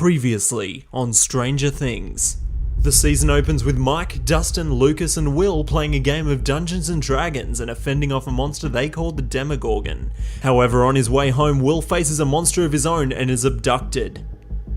Previously on Stranger Things. The season opens with Mike, Dustin, Lucas and Will playing a game of Dungeons & Dragons and fending off a monster they call the Demogorgon. However, on his way home, Will faces a monster of his own and is abducted.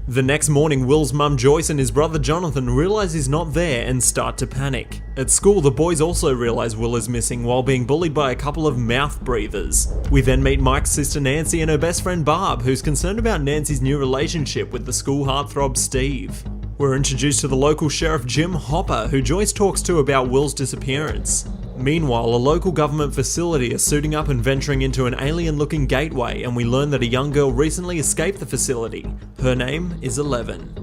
The next morning, Will's mum Joyce and his brother Jonathan realise he's not there and start to panic. At school, the boys also realise Will is missing while being bullied by a couple of mouth breathers. We then meet Mike's sister Nancy and her best friend Barb, who's concerned about Nancy's new relationship with the school heartthrob Steve. We're introduced to the local sheriff Jim Hopper, who Joyce talks to about Will's disappearance. Meanwhile, a local government facility is suiting up and venturing into an alien-looking gateway, and we learn that a young girl recently escaped the facility. Her name is Eleven.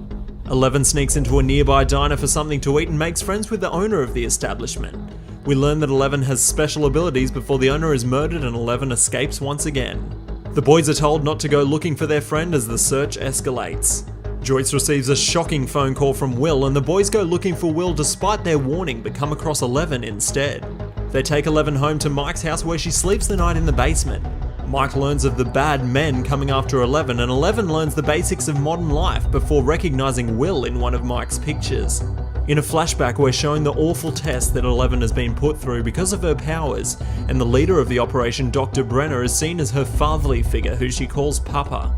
Eleven sneaks into a nearby diner for something to eat and makes friends with the owner of the establishment. We learn that Eleven has special abilities before the owner is murdered and Eleven escapes once again. The boys are told not to go looking for their friend as the search escalates. Joyce receives a shocking phone call from Will, and the boys go looking for Will despite their warning but come across Eleven instead. They take Eleven home to Mike's house where she sleeps the night in the basement. Mike learns of the bad men coming after Eleven, and Eleven learns the basics of modern life before recognizing Will in one of Mike's pictures. In a flashback, we're showing the awful test that Eleven has been put through because of her powers, and the leader of the operation, Dr. Brenner, is seen as her fatherly figure who she calls Papa.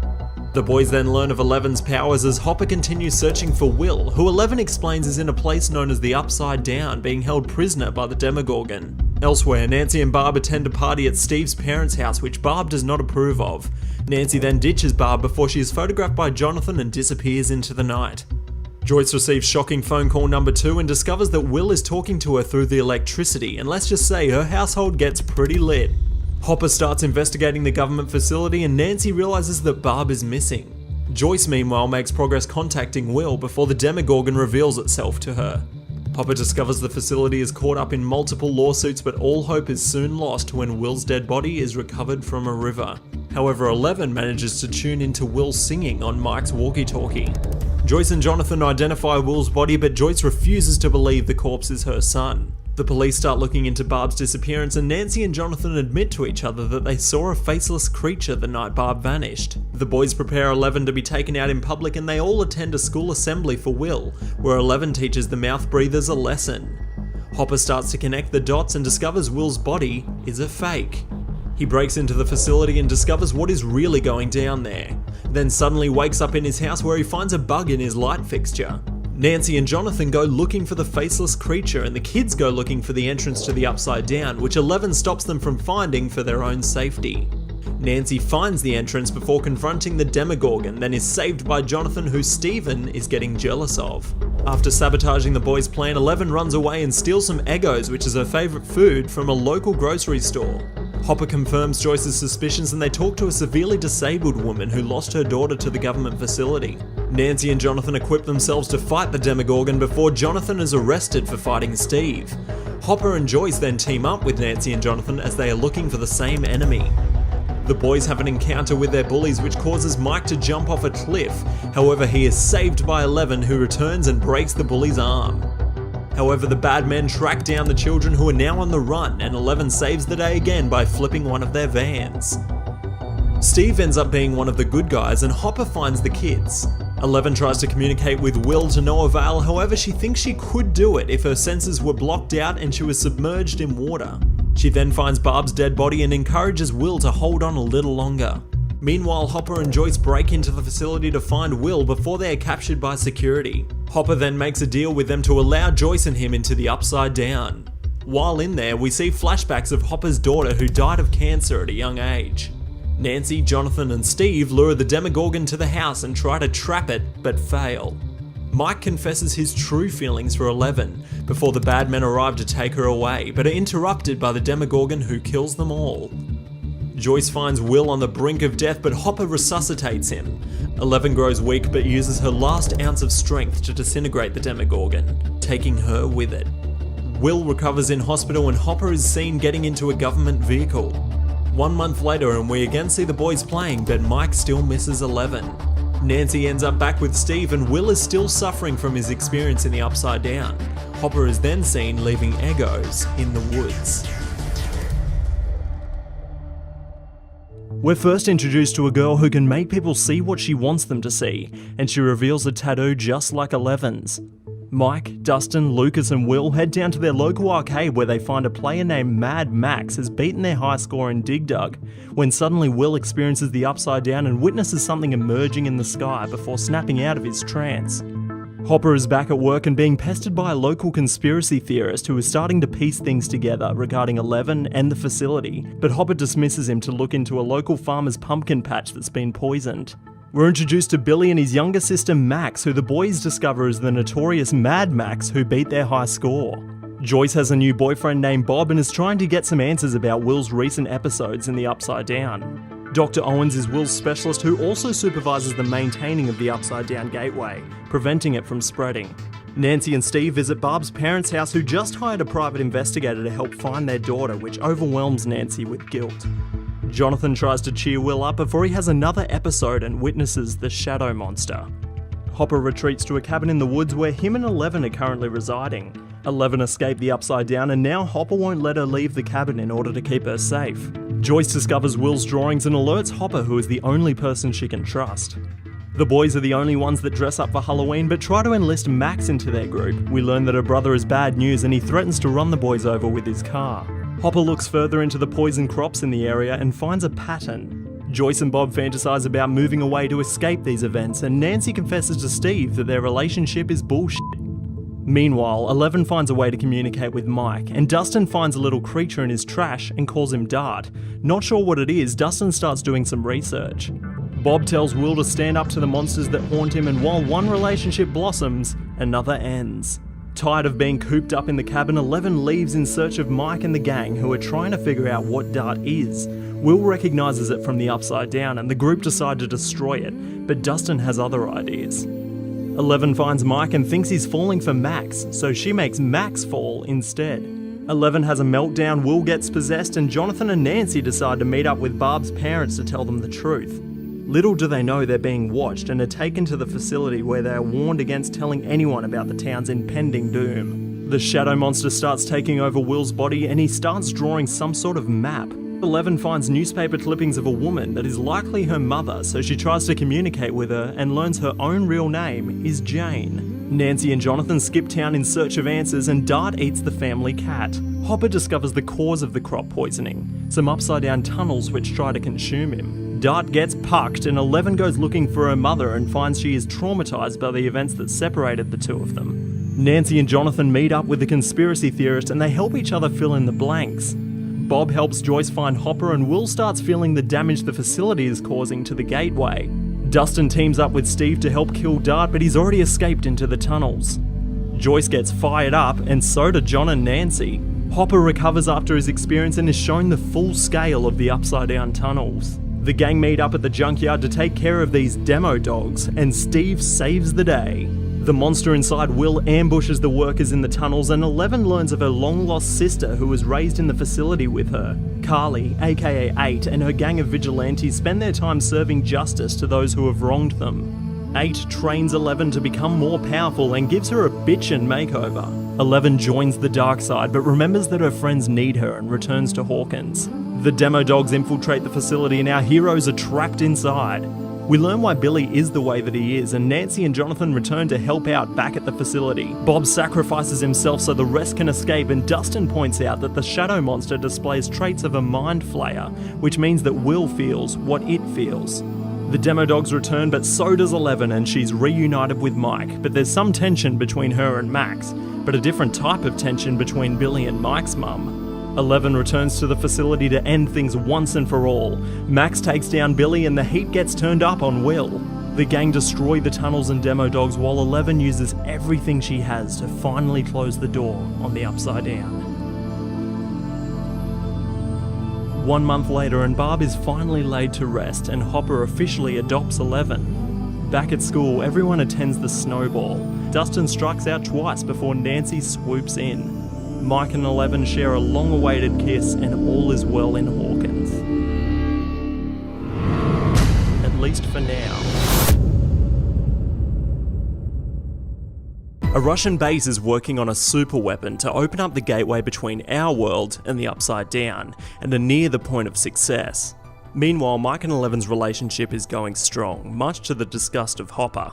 The boys then learn of Eleven's powers as Hopper continues searching for Will, who Eleven explains is in a place known as the Upside Down, being held prisoner by the Demogorgon. Elsewhere, Nancy and Barb attend a party at Steve's parents' house, which Barb does not approve of. Nancy then ditches Barb before she is photographed by Jonathan and disappears into the night. Joyce receives shocking phone call number 2 and discovers that Will is talking to her through the electricity, and let's just say her household gets pretty lit. Hopper starts investigating the government facility and Nancy realizes that Barb is missing. Joyce meanwhile makes progress contacting Will before the Demogorgon reveals itself to her. Hopper discovers the facility is caught up in multiple lawsuits, but all hope is soon lost when Will's dead body is recovered from a river. However, Eleven manages to tune into Will singing on Mike's walkie-talkie. Joyce and Jonathan identify Will's body, but Joyce refuses to believe the corpse is her son. The police start looking into Barb's disappearance, and Nancy and Jonathan admit to each other that they saw a faceless creature the night Barb vanished. The boys prepare Eleven to be taken out in public, and they all attend a school assembly for Will, where Eleven teaches the mouth breathers a lesson. Hopper starts to connect the dots and discovers Will's body is a fake. He breaks into the facility and discovers what is really going down there, then suddenly wakes up in his house where he finds a bug in his light fixture. Nancy and Jonathan go looking for the faceless creature, and the kids go looking for the entrance to the Upside Down, which Eleven stops them from finding for their own safety. Nancy finds the entrance before confronting the Demogorgon, then is saved by Jonathan, who Steven is getting jealous of. After sabotaging the boys' plan, Eleven runs away and steals some Eggos, which is her favourite food, from a local grocery store. Hopper confirms Joyce's suspicions and they talk to a severely disabled woman who lost her daughter to the government facility. Nancy and Jonathan equip themselves to fight the Demogorgon before Jonathan is arrested for fighting Steve. Hopper and Joyce then team up with Nancy and Jonathan as they are looking for the same enemy. The boys have an encounter with their bullies, which causes Mike to jump off a cliff. However, he is saved by Eleven, who returns and breaks the bully's arm. However, the bad men track down the children, who are now on the run, and Eleven saves the day again by flipping one of their vans. Steve ends up being one of the good guys and Hopper finds the kids. Eleven tries to communicate with Will to no avail, however she thinks she could do it if her senses were blocked out and she was submerged in water. She then finds Barb's dead body and encourages Will to hold on a little longer. Meanwhile, Hopper and Joyce break into the facility to find Will before they are captured by security. Hopper then makes a deal with them to allow Joyce and him into the Upside Down. While in there, we see flashbacks of Hopper's daughter who died of cancer at a young age. Nancy, Jonathan and Steve lure the Demogorgon to the house and try to trap it, but fail. Mike confesses his true feelings for Eleven before the bad men arrive to take her away, but are interrupted by the Demogorgon, who kills them all. Joyce finds Will on the brink of death, but Hopper resuscitates him. Eleven grows weak but uses her last ounce of strength to disintegrate the Demogorgon, taking her with it. Will recovers in hospital and Hopper is seen getting into a government vehicle. 1 month later and we again see the boys playing, but Mike still misses Eleven. Nancy ends up back with Steve and Will is still suffering from his experience in the Upside Down. Hopper is then seen leaving Eggos in the woods. We're first introduced to a girl who can make people see what she wants them to see, and she reveals a tattoo just like Eleven's. Mike, Dustin, Lucas and Will head down to their local arcade where they find a player named Mad Max has beaten their high score in Dig Dug, when suddenly Will experiences the Upside Down and witnesses something emerging in the sky before snapping out of his trance. Hopper is back at work and being pestered by a local conspiracy theorist who is starting to piece things together regarding Eleven and the facility, but Hopper dismisses him to look into a local farmer's pumpkin patch that's been poisoned. We're introduced to Billy and his younger sister Max, who the boys discover is the notorious Mad Max who beat their high score. Joyce has a new boyfriend named Bob and is trying to get some answers about Will's recent episodes in the Upside Down. Dr. Owens is Will's specialist who also supervises the maintaining of the Upside Down gateway, preventing it from spreading. Nancy and Steve visit Barb's parents' house, who just hired a private investigator to help find their daughter, which overwhelms Nancy with guilt. Jonathan tries to cheer Will up before he has another episode and witnesses the shadow monster. Hopper retreats to a cabin in the woods where him and Eleven are currently residing. Eleven escaped the Upside Down and now Hopper won't let her leave the cabin in order to keep her safe. Joyce discovers Will's drawings and alerts Hopper, who is the only person she can trust. The boys are the only ones that dress up for Halloween but try to enlist Max into their group. We learn that her brother is bad news and he threatens to run the boys over with his car. Hopper looks further into the poison crops in the area and finds a pattern. Joyce and Bob fantasize about moving away to escape these events, and Nancy confesses to Steve that their relationship is bullshit. Meanwhile, Eleven finds a way to communicate with Mike, and Dustin finds a little creature in his trash and calls him Dart. Not sure what it is, Dustin starts doing some research. Bob tells Will to stand up to the monsters that haunt him, and while one relationship blossoms, another ends. Tired of being cooped up in the cabin, Eleven leaves in search of Mike and the gang, who are trying to figure out what Dart is. Will recognises it from the Upside Down and the group decide to destroy it, but Dustin has other ideas. Eleven finds Mike and thinks he's falling for Max, so she makes Max fall instead. Eleven has a meltdown, Will gets possessed, and Jonathan and Nancy decide to meet up with Barb's parents to tell them the truth. Little do they know they're being watched and are taken to the facility where they are warned against telling anyone about the town's impending doom. The shadow monster starts taking over Will's body and he starts drawing some sort of map. Eleven finds newspaper clippings of a woman that is likely her mother, so she tries to communicate with her and learns her own real name is Jane. Nancy and Jonathan skip town in search of answers and Dart eats the family cat. Hopper discovers the cause of the crop poisoning, some upside down tunnels which try to consume him. Dart gets pucked and Eleven goes looking for her mother and finds she is traumatized by the events that separated the two of them. Nancy and Jonathan meet up with the conspiracy theorist and they help each other fill in the blanks. Bob helps Joyce find Hopper and Will starts feeling the damage the facility is causing to the gateway. Dustin teams up with Steve to help kill Dart, but he's already escaped into the tunnels. Joyce gets fired up and so do John and Nancy. Hopper recovers after his experience and is shown the full scale of the upside down tunnels. The gang meet up at the junkyard to take care of these demo dogs, and Steve saves the day. The monster inside Will ambushes the workers in the tunnels, and Eleven learns of her long-lost sister who was raised in the facility with her. Carly, aka 8, and her gang of vigilantes spend their time serving justice to those who have wronged them. 8 trains Eleven to become more powerful and gives her a bitchin' makeover. Eleven joins the dark side but remembers that her friends need her and returns to Hawkins. The demo dogs infiltrate the facility and our heroes are trapped inside. We learn why Billy is the way that he is, and Nancy and Jonathan return to help out back at the facility. Bob sacrifices himself so the rest can escape, and Dustin points out that the shadow monster displays traits of a mind flayer, which means that Will feels what it feels. The demo dogs return, but so does Eleven, and she's reunited with Mike, but there's some tension between her and Max, but a different type of tension between Billy and Mike's mum. Eleven returns to the facility to end things once and for all. Max takes down Billy and the heat gets turned up on Will. The gang destroy the tunnels and demo dogs while Eleven uses everything she has to finally close the door on the Upside Down. 1 month later and Barb is finally laid to rest and Hopper officially adopts Eleven. Back at school, everyone attends the snowball. Dustin strikes out twice before Nancy swoops in. Mike and Eleven share a long-awaited kiss and all is well in Hawkins. At least for now. A Russian base is working on a super weapon to open up the gateway between our world and the Upside Down, and are near the point of success. Meanwhile, Mike and Eleven's relationship is going strong, much to the disgust of Hopper.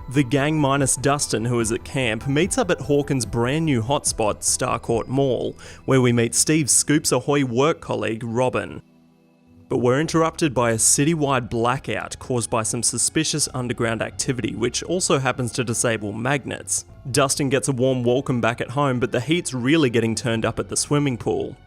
The gang minus Dustin, who is at camp, meets up at Hawkins' brand new hotspot, Starcourt Mall, where we meet Steve's Scoops Ahoy work colleague, Robin. But we're interrupted by a citywide blackout caused by some suspicious underground activity, which also happens to disable magnets. Dustin gets a warm welcome back at home, but the heat's really getting turned up at the swimming pool.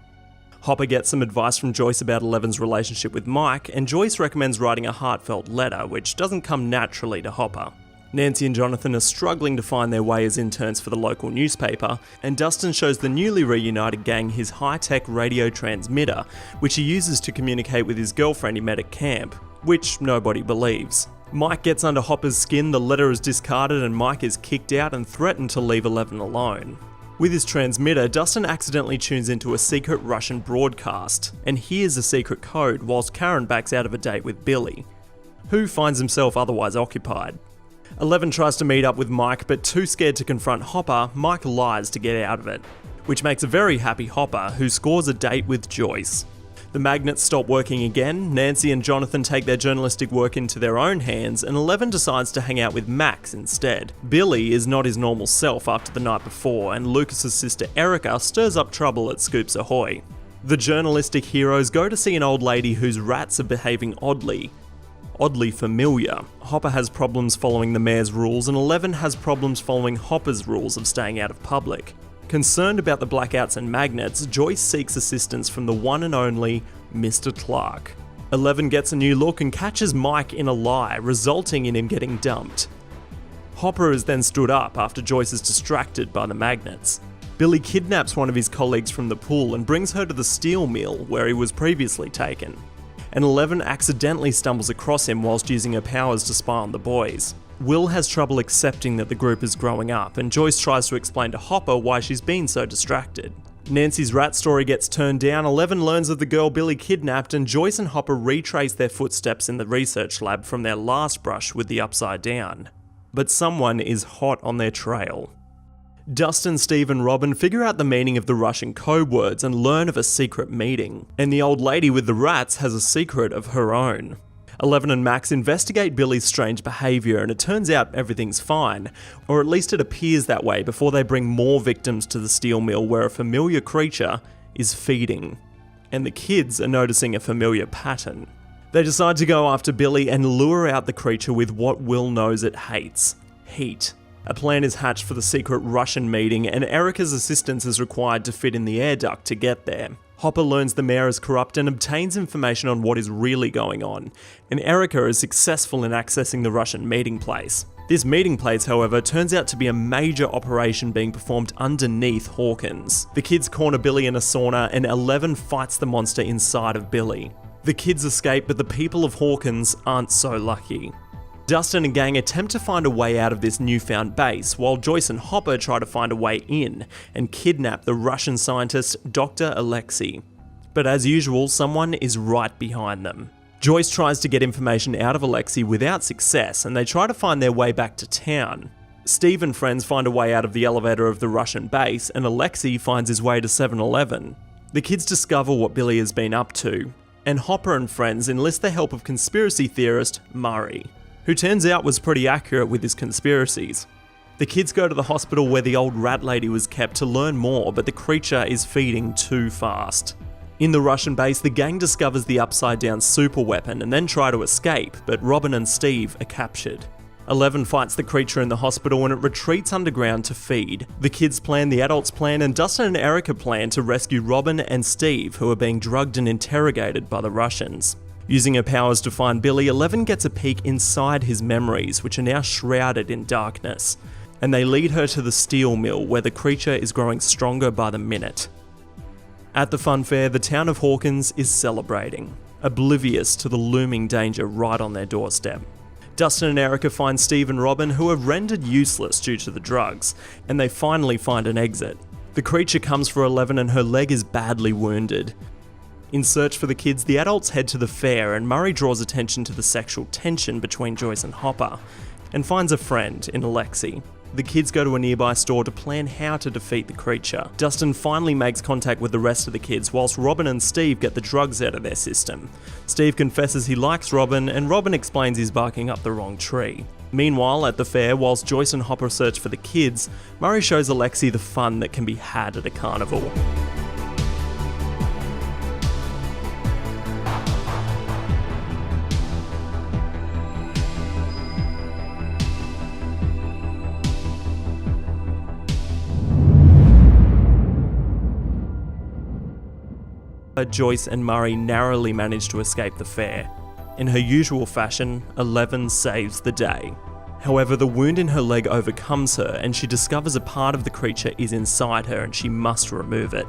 Hopper gets some advice from Joyce about Eleven's relationship with Mike, and Joyce recommends writing a heartfelt letter, which doesn't come naturally to Hopper. Nancy and Jonathan are struggling to find their way as interns for the local newspaper, and Dustin shows the newly reunited gang his high-tech radio transmitter, which he uses to communicate with his girlfriend he met at camp, which nobody believes. Mike gets under Hopper's skin, the letter is discarded, and Mike is kicked out and threatened to leave Eleven alone. With his transmitter, Dustin accidentally tunes into a secret Russian broadcast, and hears a secret code whilst Karen backs out of a date with Billy, who finds himself otherwise occupied. Eleven tries to meet up with Mike, but too scared to confront Hopper, Mike lies to get out of it, which makes a very happy Hopper, who scores a date with Joyce. The magnets stop working again, Nancy and Jonathan take their journalistic work into their own hands, and Eleven decides to hang out with Max instead. Billy is not his normal self after the night before, and Lucas's sister Erica stirs up trouble at Scoops Ahoy. The journalistic heroes go to see an old lady whose rats are behaving oddly familiar. Hopper has problems following the mayor's rules, and Eleven has problems following Hopper's rules of staying out of public. Concerned about the blackouts and magnets, Joyce seeks assistance from the one and only Mr. Clark. Eleven gets a new look and catches Mike in a lie, resulting in him getting dumped. Hopper is then stood up after Joyce is distracted by the magnets. Billy kidnaps one of his colleagues from the pool and brings her to the steel mill where he was previously taken. And Eleven accidentally stumbles across him whilst using her powers to spy on the boys. Will has trouble accepting that the group is growing up, and Joyce tries to explain to Hopper why she's been so distracted. Nancy's rat story gets turned down, Eleven learns of the girl Billy kidnapped, and Joyce and Hopper retrace their footsteps in the research lab from their last brush with the Upside Down. But someone is hot on their trail. Dustin, Steve and Robin figure out the meaning of the Russian code words and learn of a secret meeting, and the old lady with the rats has a secret of her own. Eleven and Max investigate Billy's strange behaviour, and it turns out everything's fine, or at least it appears that way before they bring more victims to the steel mill where a familiar creature is feeding, and the kids are noticing a familiar pattern. They decide to go after Billy and lure out the creature with what Will knows it hates: heat. A plan is hatched for the secret Russian meeting, and Erica's assistance is required to fit in the air duct to get there. Hopper learns the mayor is corrupt and obtains information on what is really going on, and Erica is successful in accessing the Russian meeting place. This meeting place, however, turns out to be a major operation being performed underneath Hawkins. The kids corner Billy in a sauna, and Eleven fights the monster inside of Billy. The kids escape, but the people of Hawkins aren't so lucky. Dustin and gang attempt to find a way out of this newfound base, while Joyce and Hopper try to find a way in and kidnap the Russian scientist Dr. Alexei. But as usual, someone is right behind them. Joyce tries to get information out of Alexei without success, and they try to find their way back to town. Steve and friends find a way out of the elevator of the Russian base, and Alexei finds his way to 7-Eleven. The kids discover what Billy has been up to, and Hopper and friends enlist the help of conspiracy theorist Murray, who turns out was pretty accurate with his conspiracies. The kids go to the hospital where the old rat lady was kept to learn more, but the creature is feeding too fast. In the Russian base, the gang discovers the upside down super weapon and then try to escape, but Robin and Steve are captured. Eleven fights the creature in the hospital and it retreats underground to feed. The kids plan, the adults plan, and Dustin and Erica plan to rescue Robin and Steve, who are being drugged and interrogated by the Russians. Using her powers to find Billy, Eleven gets a peek inside his memories, which are now shrouded in darkness, and they lead her to the steel mill where the creature is growing stronger by the minute. At the fun fair, the town of Hawkins is celebrating, oblivious to the looming danger right on their doorstep. Dustin and Erica find Steve and Robin, who are rendered useless due to the drugs, and they finally find an exit. The creature comes for Eleven and her leg is badly wounded. In search for the kids, the adults head to the fair, and Murray draws attention to the sexual tension between Joyce and Hopper, and finds a friend in Alexei. The kids go to a nearby store to plan how to defeat the creature. Dustin finally makes contact with the rest of the kids, whilst Robin and Steve get the drugs out of their system. Steve confesses he likes Robin, and Robin explains he's barking up the wrong tree. Meanwhile, at the fair, whilst Joyce and Hopper search for the kids, Murray shows Alexi the fun that can be had at a carnival. Joyce and Murray narrowly manage to escape the fair. In her usual fashion, 11 saves the day. However, the wound in her leg overcomes her, and she discovers a part of the creature is inside her and she must remove it.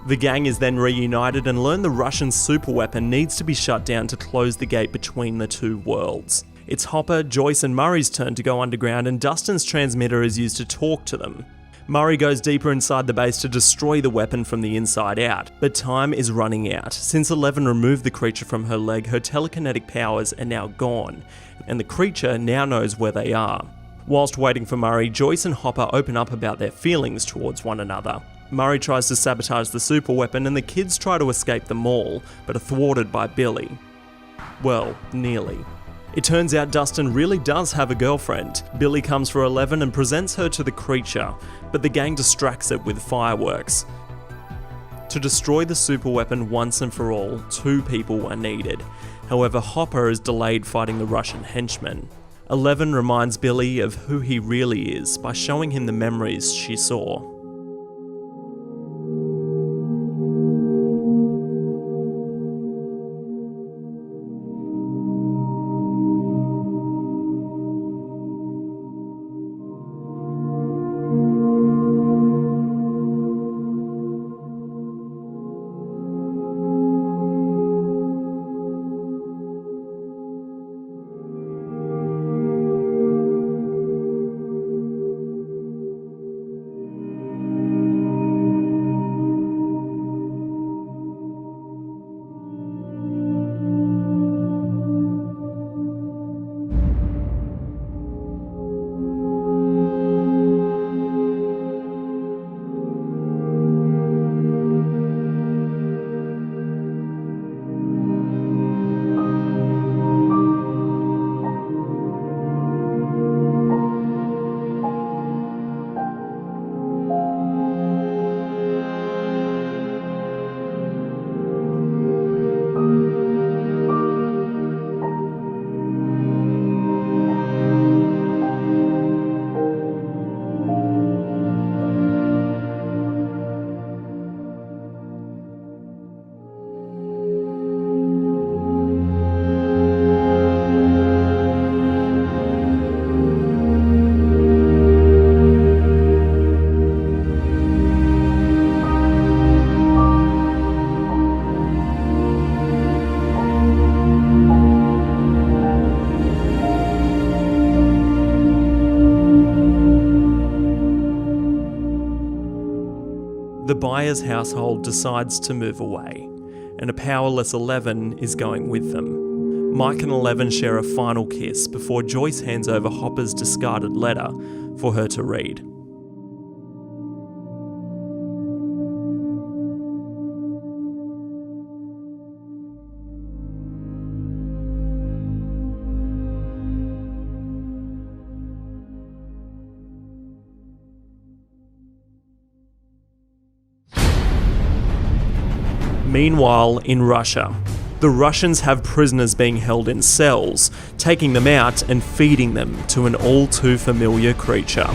The gang is then reunited and learn the Russian superweapon needs to be shut down to close the gate between the two worlds. It's Hopper, Joyce and Murray's turn to go underground, and Dustin's transmitter is used to talk to them. Murray goes deeper inside the base to destroy the weapon from the inside out, but time is running out. Since 11 removed the creature from her leg, her telekinetic powers are now gone, and the creature now knows where they are. Whilst waiting for Murray, Joyce and Hopper open up about their feelings towards one another. Murray tries to sabotage the superweapon, and the kids try to escape the mall, but are thwarted by Billy. Well, nearly. It turns out Dustin really does have a girlfriend. Billy comes for 11 and presents her to the creature, but the gang distracts it with fireworks. To destroy the superweapon once and for all, 2 people are needed. However, Hopper is delayed fighting the Russian henchmen. 11 reminds Billy of who he really is by showing him the memories she saw. The buyer's household decides to move away, and a powerless 11 is going with them. Mike and 11 share a final kiss before Joyce hands over Hopper's discarded letter for her to read. Meanwhile, in Russia, the Russians have prisoners being held in cells, taking them out and feeding them to an all too familiar creature.